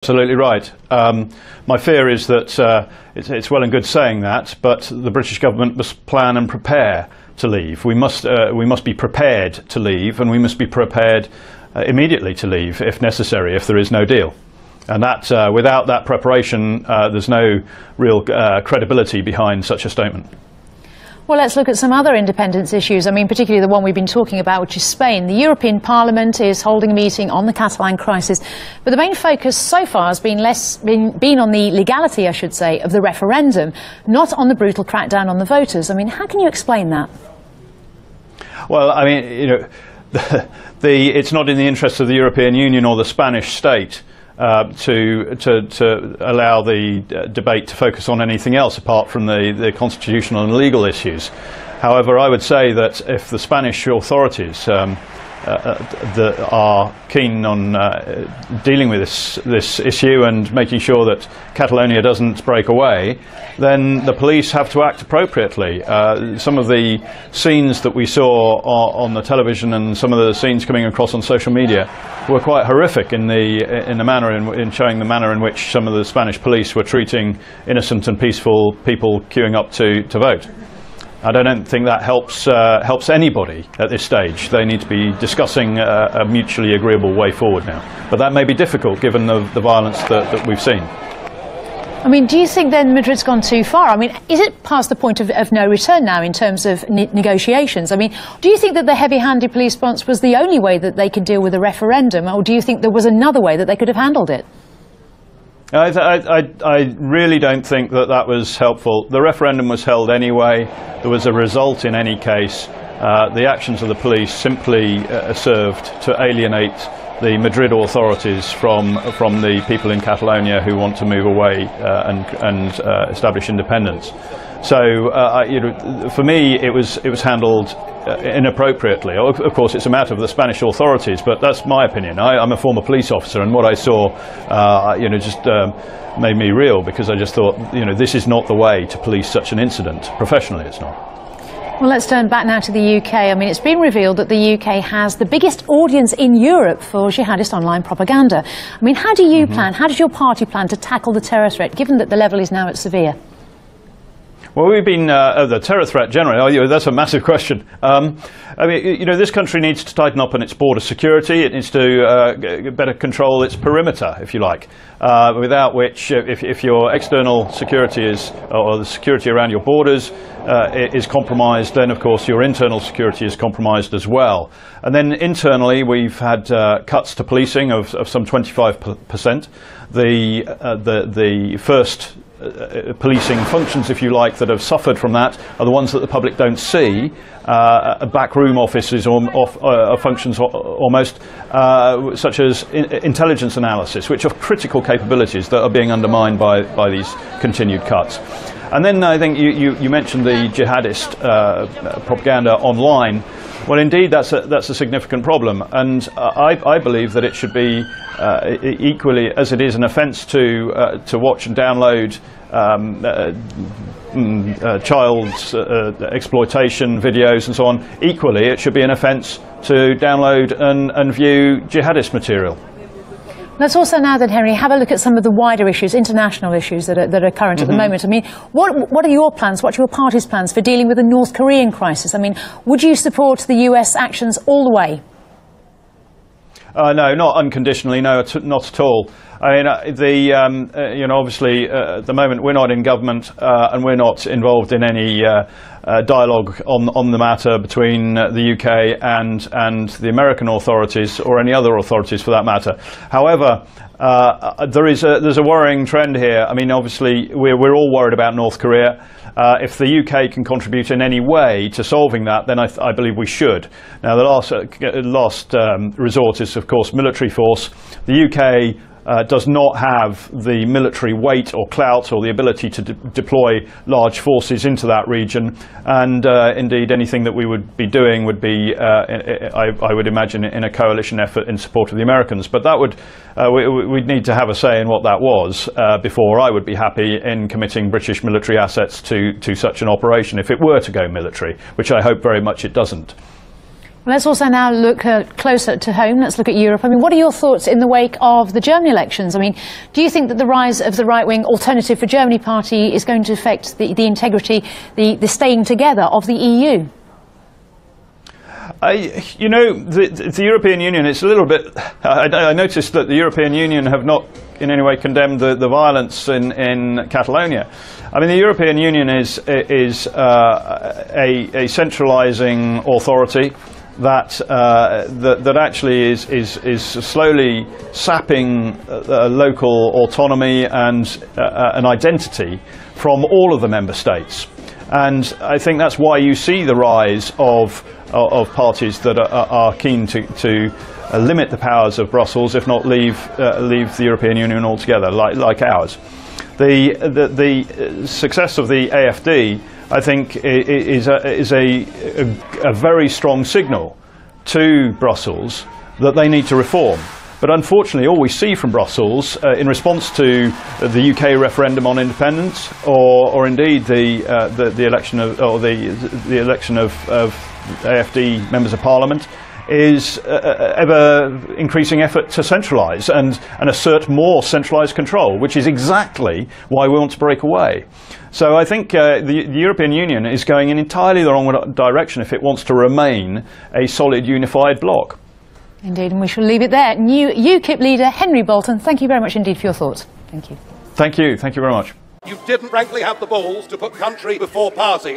Absolutely right. My fear is that it's well and good saying that, but the British government must plan and prepare to leave. We must be prepared to leave, and we must be prepared immediately to leave if necessary, if there is no deal. And that without that preparation, there's no real credibility behind such a statement. Well, let's look at some other independence issues. I mean, particularly the one we've been talking about, which is Spain. The European Parliament is holding a meeting on the Catalan crisis, but the main focus so far has been on the legality, I should say, of the referendum, not on the brutal crackdown on the voters. I mean, how can you explain that? Well, I mean, you know, it's not in the interests of the European Union or the Spanish state to allow the debate to focus on anything else apart from the constitutional and legal issues. However, I would say that if the Spanish authorities that are keen on dealing with this issue and making sure that Catalonia doesn't break away, then the police have to act appropriately. Some of the scenes that we saw on the television and some of the scenes coming across on social media were quite horrific in the manner in showing the manner in which some of the Spanish police were treating innocent and peaceful people queuing up to vote. I don't think that helps anybody at this stage. They need to be discussing a mutually agreeable way forward now. But that may be difficult given the violence that we've seen. I mean, do you think then Madrid's gone too far? I mean, is it past the point of no return now in terms of negotiations? I mean, do you think that the heavy-handed police response was the only way that they could deal with a referendum, or do you think there was another way that they could have handled it? I really don't think that was helpful. The referendum was held anyway. There was a result in any case. The actions of the police simply served to alienate the Madrid authorities from the people in Catalonia who want to move away and establish independence. So, you know, for me, it was handled inappropriately. Of course, it's a matter of the Spanish authorities, but that's my opinion. I'm a former police officer, and what I saw, you know, just made me reel, because I just thought, you know, this is not the way to police such an incident. Professionally, it's not. Well, let's turn back now to the UK. I mean, it's been revealed that the UK has the biggest audience in Europe for jihadist online propaganda. I mean, how do you plan, how does your party plan to tackle the terror threat, given that the level is now at severe? Well, we've been the terror threat generally. That's a massive question. I mean, you know, this country needs to tighten up on its border security. It needs to better control its perimeter, if you like. Without which, if your external security or the security around your borders is compromised, then of course your internal security is compromised as well. And then internally, we've had cuts to policing of some 25%. The first policing functions, if you like, that have suffered from that are the ones that the public don't see. Backroom offices or functions almost, such as intelligence analysis, which are critical capabilities that are being undermined by these continued cuts. And then I think you mentioned the jihadist propaganda online. Well, indeed, that's a significant problem, and I believe that it should be equally, as it is an offence to watch and download child exploitation videos and so on. Equally, it should be an offence to download and view jihadist material. Let's also now then, Henry, have a look at some of the wider issues, international issues that are current at the moment. I mean, what are your plans, what are your party's plans for dealing with the North Korean crisis? I mean, would you support the US actions all the way? No, not unconditionally, no, not at all. I mean, you know, obviously at the moment we're not in government and we're not involved in any dialogue on the matter between the UK and the American authorities, or any other authorities for that matter. However, there's a worrying trend here. I mean, obviously we're all worried about North Korea. If the UK can contribute in any way to solving that, then I believe we should. Now, the last resort is, of course, military force. The UK does not have the military weight or clout or the ability to deploy large forces into that region, and indeed anything that we would be doing would be, I would imagine, in a coalition effort in support of the Americans. But that would, we'd need to have a say in what that was before I would be happy in committing British military assets to such an operation, if it were to go military, which I hope very much it doesn't. Let's also now look closer to home. Let's look at Europe. I mean, what are your thoughts in the wake of the German elections? I mean, do you think that the rise of the right-wing Alternative for Germany party is going to affect the integrity, the staying together of the EU? You know, the European Union, it's a little bit... I noticed that the European Union have not in any way condemned the violence in Catalonia. I mean, the European Union is a centralising authority that actually is slowly sapping local autonomy and an identity from all of the member states. And I think that's why you see the rise of parties that are keen to limit the powers of Brussels, if not leave the European Union altogether, like ours. The success of the AfD, I think, is a very strong signal to Brussels that they need to reform. But unfortunately, all we see from Brussels, in response to the UK referendum on independence, or indeed the election of the election of AfD members of Parliament, is ever increasing effort to centralise and assert more centralised control, which is exactly why we want to break away. So I think the European Union is going in entirely the wrong direction if it wants to remain a solid unified bloc. Indeed, and we shall leave it there. New UKIP leader Henry Bolton, thank you very much indeed for your thoughts. Thank you. Thank you very much. You didn't frankly have the balls to put country before party.